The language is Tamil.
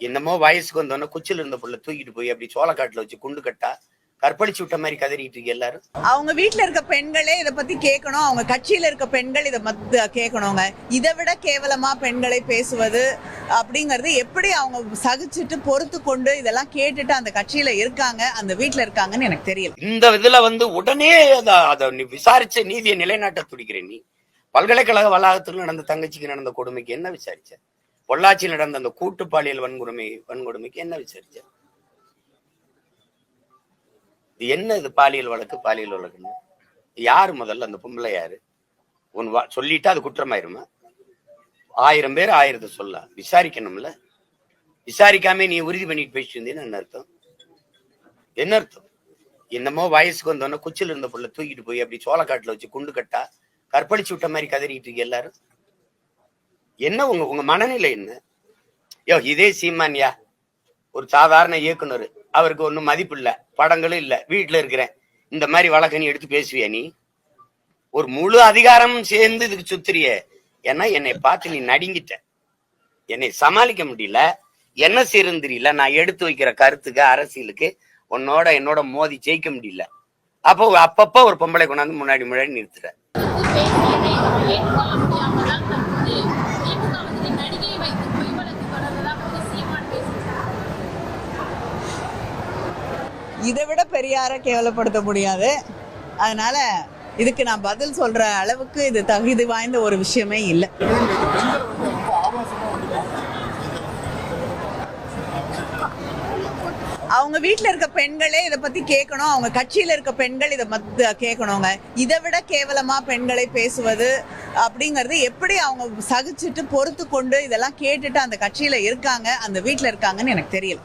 என்னமோ வயசுக்கு வந்தோன்னா குச்சில இருந்த புள்ள தூக்கிட்டு போய் அப்படி சோளக்காட்டுல வச்சு குண்டு கட்டா கற்பழிச்சு விட்ட மாதிரி கதறிட்டு இருக்கு எல்லாரும். அவங்க வீட்டுல இருக்க பெண்களே இதை பத்தி கேட்கணும், அவங்க கட்சியில இருக்க பெண்கள் இதை கேட்கணுங்க. இதை விட கேவலமா பெண்களை பேசுவது அப்படிங்கறது எப்படி அவங்க சகிச்சுட்டு பொறுத்து கொண்டு இதெல்லாம் கேட்டுட்டு அந்த கட்சியில இருக்காங்க, அந்த வீட்டுல இருக்காங்கன்னு எனக்கு தெரியல. இந்த இதுல உடனே அதை விசாரிச்ச நீதியை நிலைநாட்ட துடிக்கிறேன். நீ பல்கலைக்கழக வளாகத்தில் நடந்த தங்கச்சிக்கு நடந்த கொடுமைக்கு என்ன விசாரிச்ச? பொள்ளாச்சியில் நடந்த அந்த கூட்டு பாலியல் வன்கொடுமைக்கு என்ன விசாரிச்ச? இது என்ன? இது பாலியல் வழக்குன்னு யாரு? முதல்ல அந்த பொம்பளை யாரு? சொல்லிட்டா அது குற்றமாயிருமா? 1000 பேர் 1000 சொல்ல விசாரிக்கணும்ல. விசாரிக்காம நீ உறுதி பண்ணிட்டு பேசிட்டு இருந்தீன்னு என்ன அர்த்தம்? என்ன அர்த்தம்? என்னமோ வயசுக்கு வந்தோன்னா குச்சில இருந்த புள்ள தூக்கிட்டு போய் அப்படி சோளக்காட்டுல வச்சு குண்டு கட்டா கற்பழிச்சு விட்ட மாதிரி கதறிட்டு இருக்கு எல்லாரும். என்ன உங்க மனநிலை என்ன? இதே சீமான்யா ஒரு சாதாரண இயக்குனர், அவருக்கு ஒன்றும் மதிப்பு இல்லை, படங்களும் இல்லை, வீட்டுல இருக்கிறேன், இந்த மாதிரி வழக்க நீ எடுத்து பேசுவியா? நீ ஒரு முழு அதிகாரமும் சேர்ந்து இதுக்கு சுத்துறிய. ஏன்னா என்னை பார்த்து நீ நடுங்கிட்ட, என்னை சமாளிக்க முடியல, என்ன செய்யறது தெரியல. நான் எடுத்து வைக்கிற கருத்துக்கு அரசியலுக்கு என்னோட மோதி ஜெயிக்க முடியல. அப்பப்ப ஒரு பொம்பளை கொண்டாந்து முன்னாடி நிறுத்துற. இதை விட பெரியார கேவலப்படுத்த முடியாது. அதனால இதுக்கு நான் பதில் சொல்ற அளவுக்கு இது தகுதி வாய்ந்த ஒரு விஷயமே இல்லை. அவங்க வீட்டுல இருக்க பெண்களே இதை பத்தி கேட்கணும், அவங்க கட்சியில இருக்க பெண்கள் இதை கேட்கணுங்க. இதை விட கேவலமா பெண்களை பேசுவது அப்படிங்கறது எப்படி அவங்க சகிச்சுட்டு பொறுத்து கொண்டு இதெல்லாம் கேட்டுட்டு அந்த கட்சியில இருக்காங்க, அந்த வீட்டுல இருக்காங்கன்னு எனக்கு தெரியல.